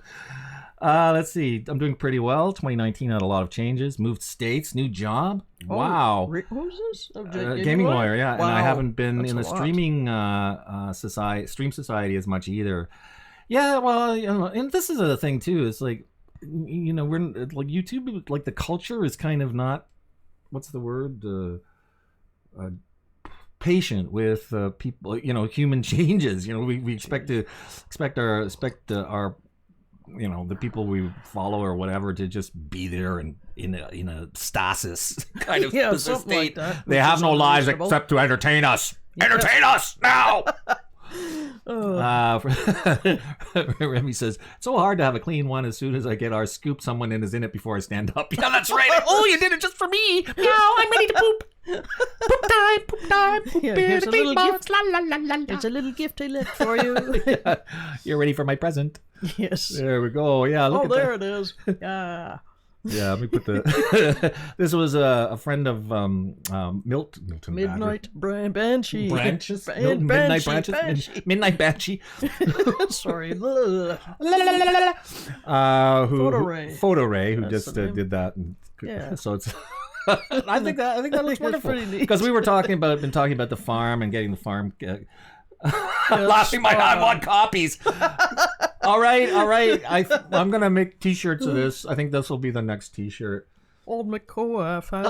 Let's see. I'm doing pretty well. 2019 had a lot of changes. Moved states, new job. Wow. Who's this? Gaming lawyer, yeah. Wow. And I haven't been in the streaming stream society as much either. Yeah, well, and this is the thing too. It's like, we're like YouTube, like the culture is kind of not. What's the word? patient with people, human changes. We expect our the people we follow or whatever to just be there and in a stasis kind of state. Like that, they have no lives except to entertain us. Entertain us now. Remy says, it's so hard to have a clean one. As soon as I get our scoop, someone is in it before I stand up. Yeah, that's right. Oh, you did it just for me. Meow, I'm ready to poop. Poop time, poop time. Poop here's a little gift. La, la, la, la, la. It's a little gift I left for you. You're ready for my present? Yes. There we go. Yeah, look at there it is. Yeah. Yeah, let me put the... This was a friend of Milton Midnight Banshee. Branches? Midnight Branches? Banshee. Midnight Banshee. Sorry. Photo Ray, who That's just did that. And, yeah. So it's... I think that looks wonderful. Because we were talking about the farm and getting the farm... laughing I want copies. All right. I'm gonna make T-shirts of this. I think this will be the next T-shirt. Old McCoy had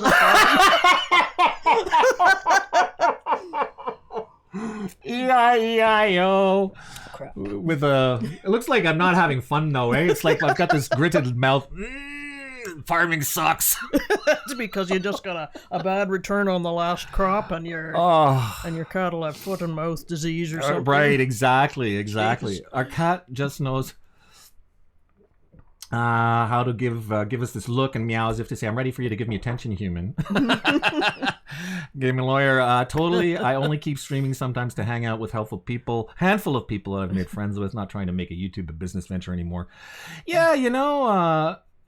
a E-I-E-I-O. crap. With it looks like I'm not having fun though, eh? It's like I've got this gritted mouth. Farming sucks. It's because you just got a bad return on the last crop and your cattle have foot and mouth disease or something. Right, exactly. Jesus. Our cat just knows how to give us this look and meow as if to say, I'm ready for you to give me attention, human. Gaming lawyer, totally. I only keep streaming sometimes to hang out with handful of people I've made friends with, not trying to make a YouTube a business venture anymore. Yeah,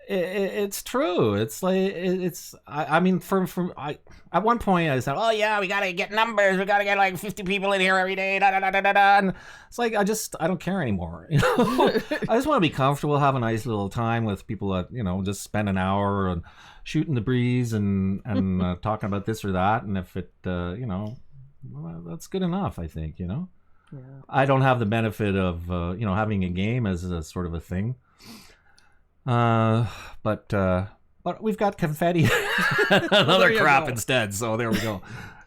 it's true. It's like I mean, at one point I said, oh yeah, we gotta get numbers. We gotta get like 50 people in here every day. Da, da, da, da, da, da. And it's like I don't care anymore. I just want to be comfortable, have a nice little time with people that just spend an hour and shooting the breeze and talking about this or that. And if it well, that's good enough, I think. Yeah. I don't have the benefit of having a game as a sort of a thing. But we've got confetti and other crap instead, so there we go.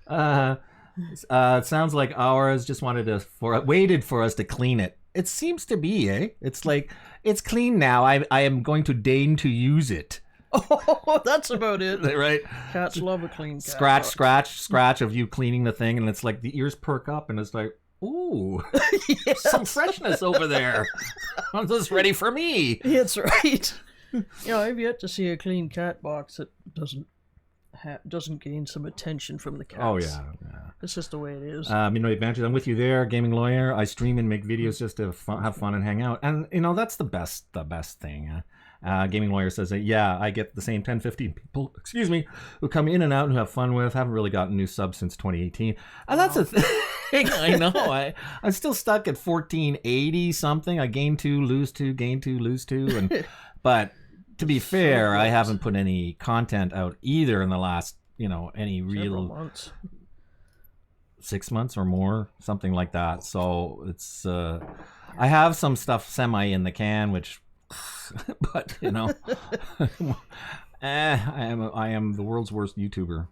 It sounds like ours just waited for us to clean it. It seems to be, eh? It's like, it's clean now. I am going to deign to use it. Oh, that's about it. Right? Cats love a clean cat. Scratch of you cleaning the thing, and it's like the ears perk up, and it's like, ooh, yes. Some freshness over there. I'm just ready for me. That's right. I've yet to see a clean cat box that doesn't gain some attention from the cats. Oh yeah. It's just the way it is. Advantage. I'm with you there, gaming lawyer. I stream and make videos just to have fun and hang out, and that's the best thing. Gaming lawyer says that, yeah, I get the same 10, 15 people, who come in and out and who have fun with. Haven't really gotten new subs since 2018. And that's a thing. I know. I'm still stuck at 1480 something. I gain 2, lose 2, gain 2, lose 2. But to be fair, I haven't put any content out either in the last, any real months. 6 months or more, something like that. So it's, I have some stuff semi in the can, which, but I am the world's worst YouTuber.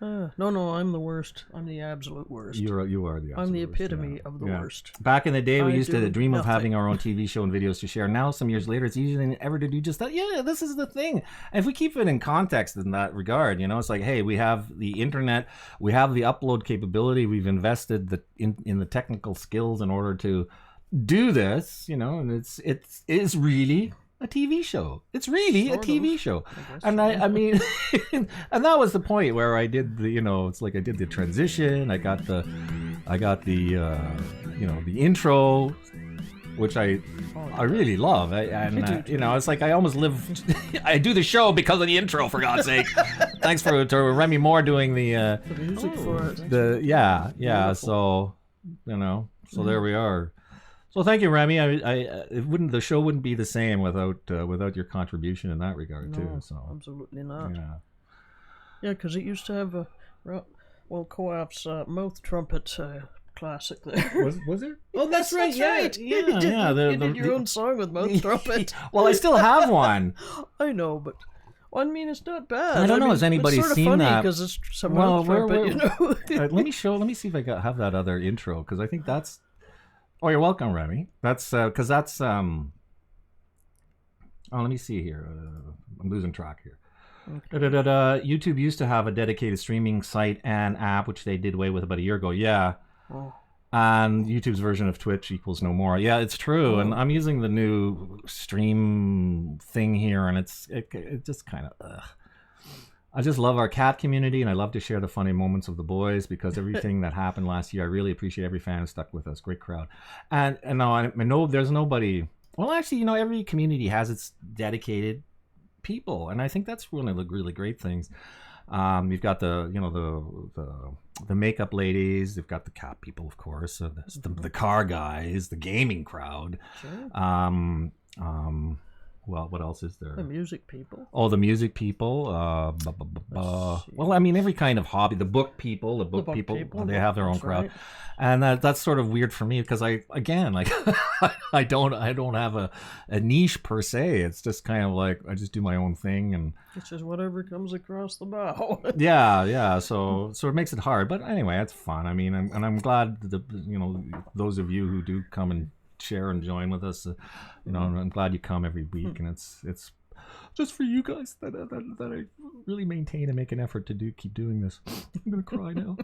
No, I'm the worst. I'm the absolute worst. You are the absolute I'm the worst, epitome of the worst. Back in the day, we used to dream of having our own TV show and videos to share. Now, some years later, it's easier than ever to do just that. Yeah, this is the thing. And if we keep it in context in that regard, it's like, hey, we have the internet, we have the upload capability, we've invested in the technical skills in order to do this, and it is really a TV show. It's really a TV show. And I mean, and that was the point where I did the, it's like I did the transition. I got the the intro, which I really love. It's like I almost live. I do the show because of the intro, for God's sake. Thanks to Remy Moore doing the music for it. So so there we are. So thank you, Remy. The show wouldn't be the same without your contribution in that regard too. So absolutely not. Yeah, because it used to have Co-op's mouth trumpet classic there. Was it? Oh, that's right. Yeah. You did your own song with mouth trumpet. Well, I still have one. I know, but Well, I mean, it's not bad. I don't know. mean, Has anybody it's sort of seen funny that? Because it's some Well, but you know. let me see if I have that other intro, because I think that's. Oh, you're welcome, Remy. That's because that's. Oh, let me see here. I'm losing track here. Okay. YouTube used to have a dedicated streaming site and app, which they did away with about a year ago. Yeah. Oh. And YouTube's version of Twitch equals no more. Yeah, it's true. Oh. And I'm using the new stream thing here, and it just kind of. I just love our cat community, and I love to share the funny moments of the boys, because everything that happened last year, I really appreciate every fan who stuck with us. Great crowd. And no, I know there's nobody. Well, actually, you know, every community has its dedicated people, and I think that's one of the really great things. You've got the makeup ladies, you've got the cat people, of course, the car guys, the gaming crowd. Sure. Well, what else is there? The music people. Oh, the music people. Well, I mean, every kind of hobby. The book people. The book people. They have their own crowd, right. And that's sort of weird for me, because I don't have a niche per se. It's just kind of like I just do my own thing, and it's just whatever comes across the bow. yeah. So it makes it hard, but anyway, it's fun. I mean, I'm glad those of you who do come and share and join with us, I'm glad you come every week, and it's just for you guys that I really maintain and make an effort to keep doing this. I'm gonna cry now.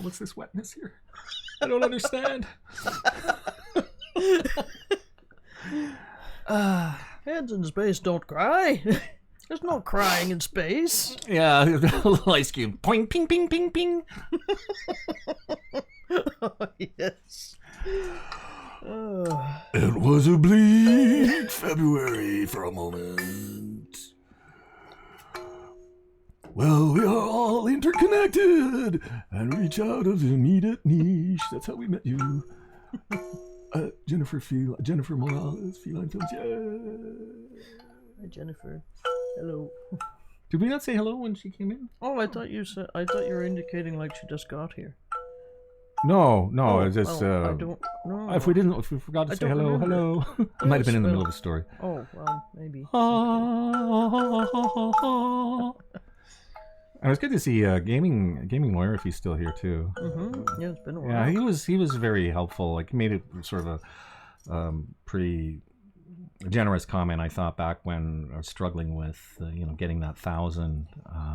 What's this wetness here? I don't understand. Heads in space don't cry. There's no crying in space. Yeah, little ice cube. Poing, ping, ping, ping, ping. Oh, yes. It was a bleak February for a moment. Well, we are all interconnected and reach out of the immediate niche. That's how we met you. Jennifer Morales, Feline Films. Yeah. Hi, Jennifer. Hello. Did we not say hello when she came in? Oh, I thought you were indicating like she just got here. No, it's just. I don't know. If we forgot to say hello. It might have been in the middle of the story. Oh, well, maybe. And it's good to see gaming lawyer, if he's still here too. Mm-hmm. Yeah, it's been a while. Yeah, he was very helpful. Like, he made it sort of a pretty generous comment, I thought, back when I was struggling with getting that 1,000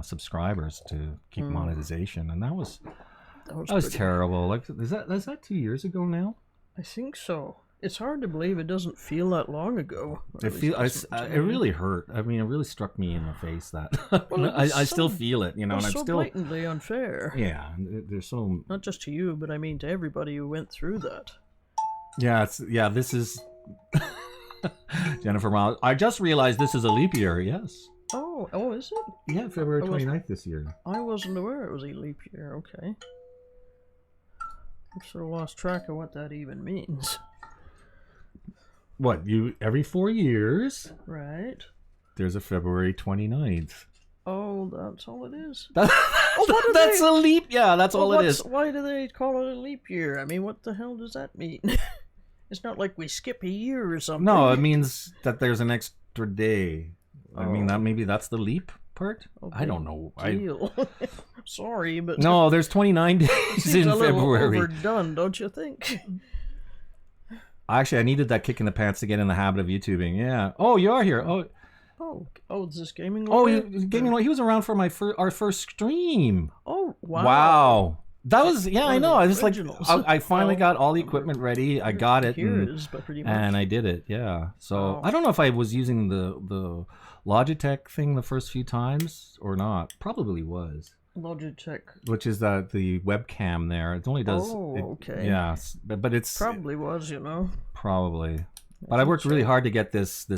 subscribers to keep monetization, and that was terrible. Like, is that 2 years ago now? I think so. It's hard to believe it doesn't feel that long ago. It really hurt. I mean, it really struck me in the face that well, I still feel it, and I'm so still blatantly unfair. Yeah, there's so not just to you, but I mean to everybody who went through that. Yeah, this is Jennifer Miles. I just realized this is a leap year. Yes. Oh, is it? Yeah, February 29th this year. I wasn't aware it was a leap year. Okay. I've sort of lost track of what that even means. What, every 4 years? Right. There's a February 29th. Oh, that's all it is? That's a leap. Yeah, that's all it is. Why do they call it a leap year? I mean, what the hell does that mean? It's not like we skip a year or something. No, it means that there's an extra day. I mean, maybe that's the leap part. Okay. I don't know. Deal. Sorry, but no, there's 29 days in a little February. Overdone, don't you think? Actually, I needed that kick in the pants to get in the habit of YouTubing. Yeah. Oh, you are here. Oh, is this gaming? Gaming. He was around for our first stream. Oh, wow. Wow. That was, I know. I was like, I finally got all the equipment ready. I got it, and I did it. Yeah. So I don't know if I was using the Logitech thing the first few times or not. Probably was. Logitech, which is the webcam there. It only does. Okay. Yeah, but it's probably was, Probably. But I worked really hard to get this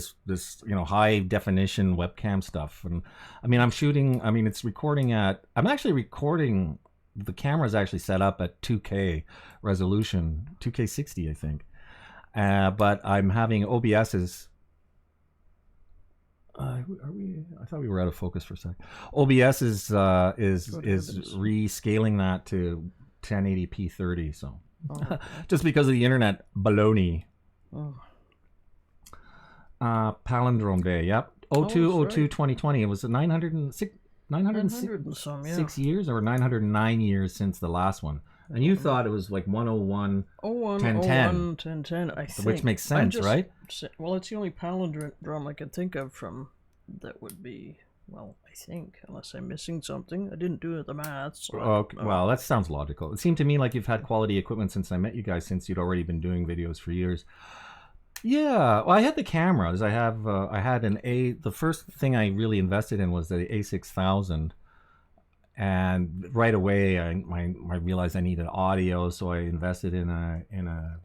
high definition webcam stuff, and I mean it's recording at. I'm actually recording. The camera is actually set up at 2K resolution, 2K60, I think. But I'm having OBS's. Are we? I thought we were out of focus for a sec. OBS is rescaling that to 1080p 30. So, just because of the internet baloney. Palindrome Day. Yep. 2020. It was 906 and some, yeah. 6 years or 909 years since the last one. And you thought it was like 101, 1010, I think. Which makes sense, right? Well, it's the only palindrome I could think of from that would be, well, I think, unless I'm missing something. I didn't do the maths. So okay, well, that sounds logical. It seemed to me like you've had quality equipment since I met you guys, since you'd already been doing videos for years. Yeah, well, I had the cameras. I had the first thing I really invested in was the A6000. And right away, I realized I needed audio, so I invested in a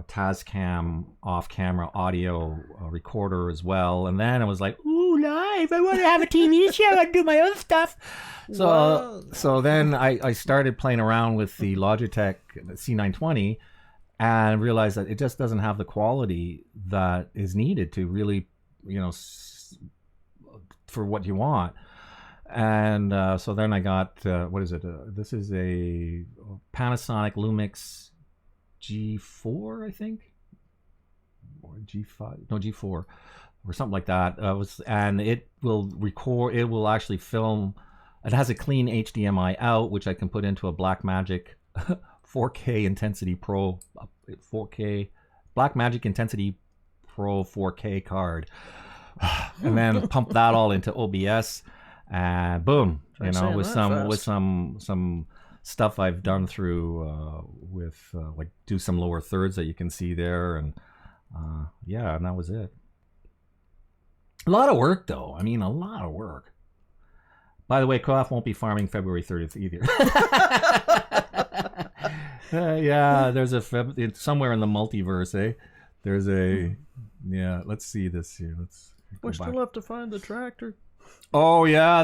Tascam off-camera audio recorder as well. And then I was like, "Ooh, live! I want to have a TV show and do my own stuff." So then I started playing around with the Logitech C920, and realized that it just doesn't have the quality that is needed to really, for what you want. And so then I got, what is it? This is a Panasonic Lumix G4, I think, or G5, no, G4, or something like that. And it will record. It will actually film. It has a clean HDMI out, which I can put into a Blackmagic 4K Intensity Pro 4K Blackmagic Intensity Pro 4K card, and then pump that all into OBS. And boom, with some stuff I've done through with like do some lower thirds that you can see there, and yeah, and that was it. A lot of work, though. I mean, a lot of work. By the way, Koaf won't be farming February 30th either. Yeah, there's somewhere in the multiverse, eh? There's a Let's see this here. We still have to find the tractor. Oh yeah,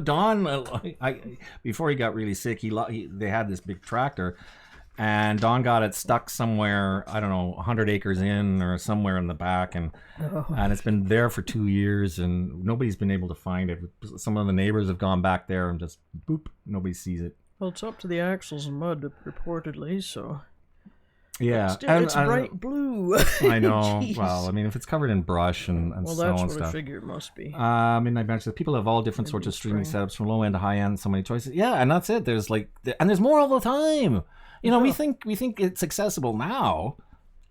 Don. Before he got really sick, they had this big tractor, and Don got it stuck somewhere. I don't know, 100 acres in or somewhere in the back, and it's been there for 2 years, and nobody's been able to find it. Some of the neighbors have gone back there, and just boop, nobody sees it. Well, it's up to the axles in mud, reportedly. So. Yeah, still, it's bright blue. I know. Well, I mean, if it's covered in brush and snow and stuff. Well, that's what I figure it must be. I mean, I mentioned people have all different sorts of streaming setups, from low end to high end. So many choices. Yeah, and that's it. There's there's more all the time. We think it's accessible now,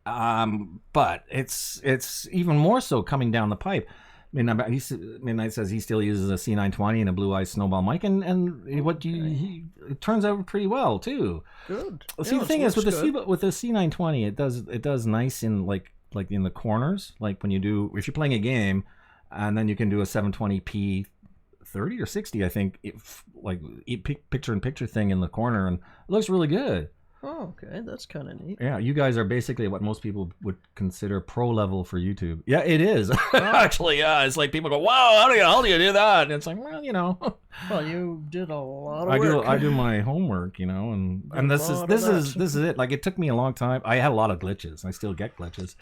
but it's even more so coming down the pipe. Midnight says he still uses a C920 and a Blue Eye Snowball mic, and it turns out pretty well too. Good. See, the thing is with the C920, it does nice in like in the corners, like when if you're playing a game, and then you can do a 720p 30 or 60, I think, picture in picture thing in the corner, and it looks really good. Oh, okay, that's kind of neat. Yeah, you guys are basically what most people would consider pro level for YouTube. Yeah, it is. Actually, yeah, it's like people go, "Wow, how do you do that?" And it's like, well, Well, you did a lot of work. I do my homework, and this is it. Like, it took me a long time. I had a lot of glitches. I still get glitches.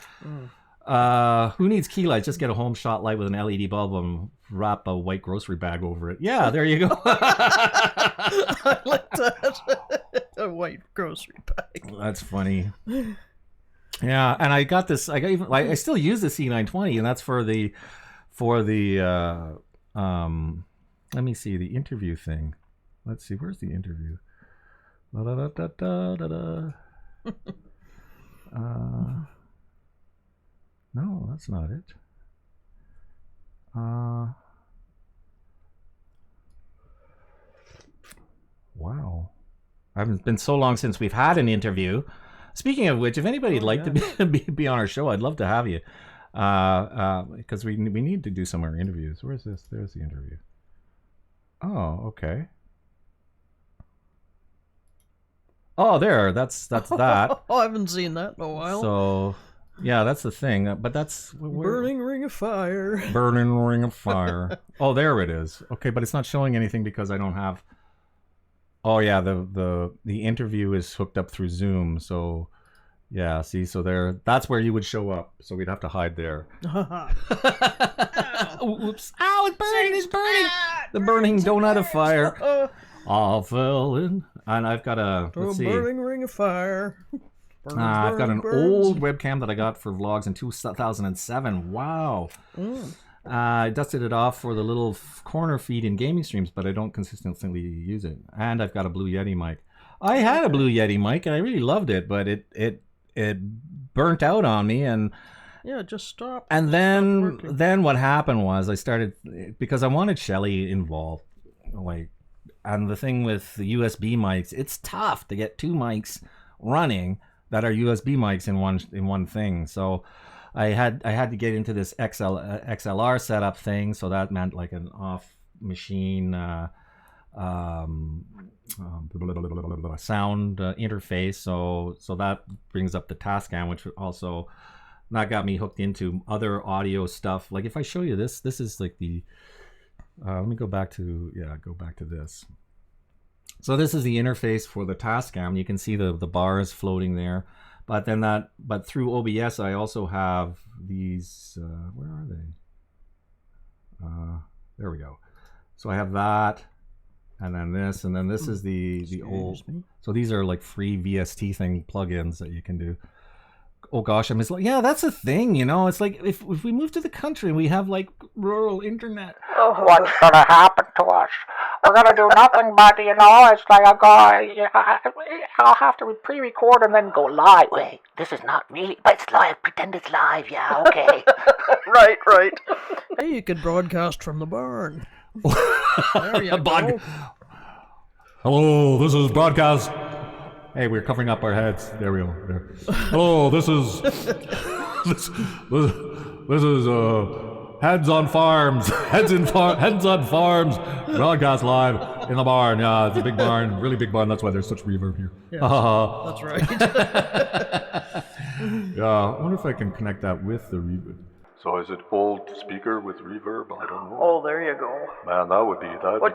Who needs key lights? Just get a home shot light with an LED bulb and wrap a white grocery bag over it. Yeah, there you go. I like that. A white grocery bag. That's funny. Yeah, and I got this. I still use the C920, and that's for the let me see, the interview thing. Let's see, where's the interview? No, that's not it. Wow. I haven't been so long since we've had an interview. Speaking of which, if anybody'd like to be on our show, I'd love to have you. Because we need to do some more interviews. Where's this? There's the interview. Oh, okay. Oh, there. That's that. Oh, I haven't seen that in a while. So, yeah, that's the thing. But that's burning ring of fire. Burning ring of fire. Oh, there it is. Okay, but it's not showing anything because I don't have. Oh yeah, the interview is hooked up through Zoom. So, yeah. See, so there. That's where you would show up. So we'd have to hide there. Oops! Ow! It's burning! It's burning! The burning donut of fire. I fell in, and I've got a burning ring of fire. I've got an old webcam that I got for vlogs in 2007. Wow. I dusted it off for the little corner feed in gaming streams, but I don't consistently use it. And I've got a Blue Yeti mic. I had a Blue Yeti mic and I really loved it, but it burnt out on me, and yeah, just stopped. And then what happened was I started, because I wanted Shelly involved, like, and the thing with the USB mics, it's tough to get two mics running that are USB mics in one thing. So I had to get into this XLR setup thing. So that meant like an off machine sound interface. So that brings up the Tascam, which also that got me hooked into other audio stuff. Like if I show you this is like the let me go back to this. So this is the interface for the Tascam. You can see the bars floating there, but through OBS I also have these. Where are they? There we go. So I have that, and then this, and then this is the old. So these are like free VST thing plugins that you can do. Oh gosh, I'm just like, yeah, that's a thing, you know. It's like if we move to the country and we have like rural internet. What's gonna happen to us? We're gonna do nothing but, you know, it's like I'll have to pre-record and then go live. Wait, this is not really, but it's live. Pretend it's live, yeah, okay. Right. Hey, you could broadcast from the barn. There you go. Hello, this is broadcast. Hey, we're covering up our heads. There we go. There. Hello, this is this is Heads on Farms. Heads on Farms. Broadcast live in the barn. Yeah, it's a big barn, really big barn. That's why there's such reverb here. Yes, that's right. Yeah, I wonder if I can connect that with the reverb. So is it old speaker with reverb? I don't know. Oh, there you go. Man, that'd be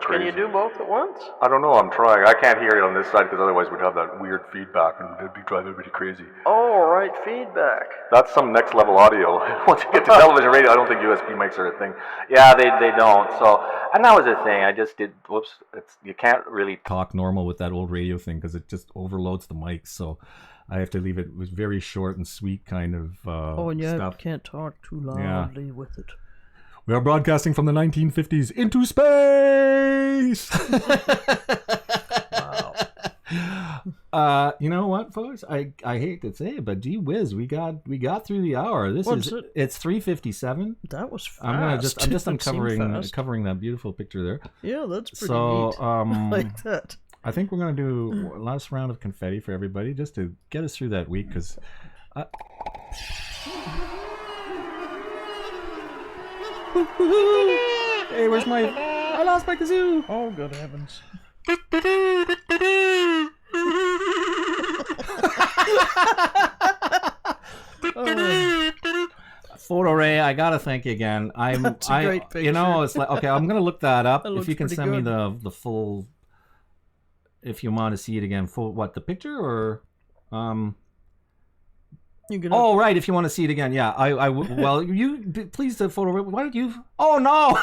Can you do both at once? I don't know. I'm trying. I can't hear it on this side because otherwise we'd have that weird feedback and it'd be driving everybody crazy. Oh, right, feedback. That's some next level audio. Once you get to television radio, I don't think USB mics are a thing. Yeah, they don't. So, and that was the thing. I just did. Whoops. You can't really talk normal with that old radio thing because it just overloads the mics. So I have to leave it with very short and sweet kind of stuff. You can't talk too loudly with it. We are broadcasting from the 1950s into space. Wow. You know what, folks? I hate to say it, but gee whiz, we got through the hour. It's 3:57. That was fast. I'm just uncovering that beautiful picture there. Yeah, that's pretty neat. I like that. I think we're going to do a last round of confetti for everybody just to get us through that week, because hey, where's I lost my kazoo. Oh, good heavens. Photo Ray, I gotta thank you again. That's a great picture. You know, it's like, okay, I'm gonna look that up. That if you can send me good. the full, if you want to see it again, full the picture or Oh right, if you want to see it again, yeah. Well, you please the photo. Why don't you? Oh no!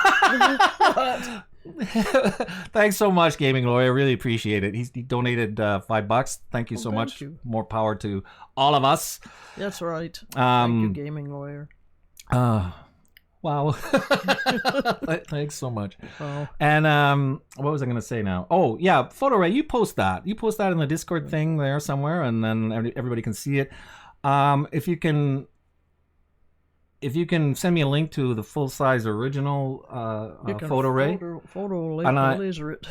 Thanks so much, Gaming Lawyer. I really appreciate it. He donated $5. Thank you so much. You. More power to all of us. That's right. Thank you, Gaming Lawyer. Wow. Thanks so much. Oh. And what was I going to say now? Oh, yeah, Photo Ray, you post that. You post that in the Discord thing there somewhere, and then everybody can see it. If you can send me a link to the full-size original Photo Ray. Laser it.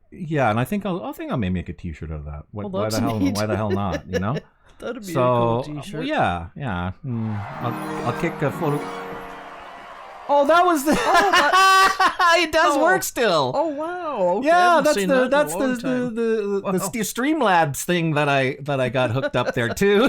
Yeah, and I think I'll maybe make a T-shirt out of that. Why the hell not? You know. That'd be a cool T-shirt. Yeah. I'll kick a photo. Oh, that was the. It does work still. Oh wow! Okay, yeah, that's the Streamlabs thing that I got hooked up there too.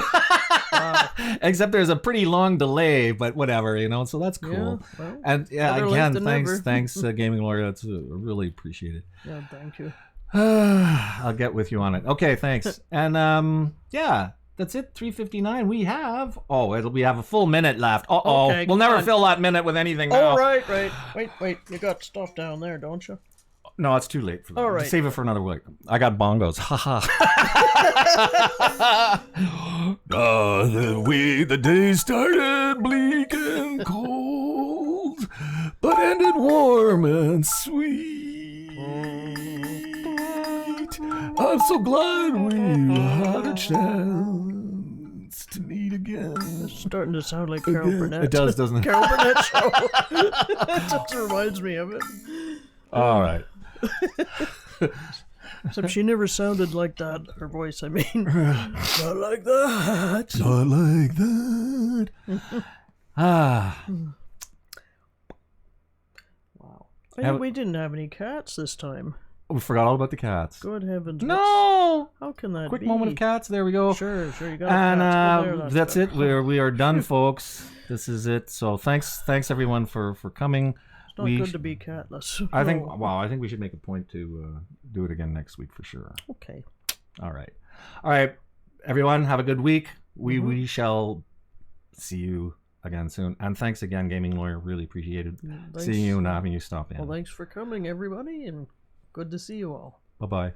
Except there's a pretty long delay, but whatever, you know. So that's cool. Yeah, well, and yeah, again, thanks, Gaming Lawyer. That's really appreciated. Yeah, thank you. I'll get with you on it. Okay, thanks. And yeah. That's it, 3:59. We have a full minute left. Okay, we'll never fill that minute with anything now. Oh, right. Wait. You got stuff down there, don't you? No, it's too late for that. All right. Save it for another week. I got bongos. Ha the day started bleak and cold, but ended warm and sweet. I'm so glad we had a chance to meet again. It's starting to sound like Carol Burnett. It does, doesn't it? Carol Burnett show. It just reminds me of it. All right. Except she never sounded like that. Her voice, I mean. Not like that. Not like that. Wow. We didn't have any cats this time. We forgot all about the cats. Good heavens. No! How can that Quick be? moment of cats. There we go. Sure, you got And cats. that's it. We are done, folks. This is it. So thanks everyone for coming. It's not good to be catless. I think we should make a point to do it again next week for sure. Okay. All right, everyone. Have a good week. We shall see you again soon. And thanks again, Gaming Lawyer. Really appreciated seeing you and having you stop in. Well, thanks for coming, everybody, and good to see you all. Bye-bye.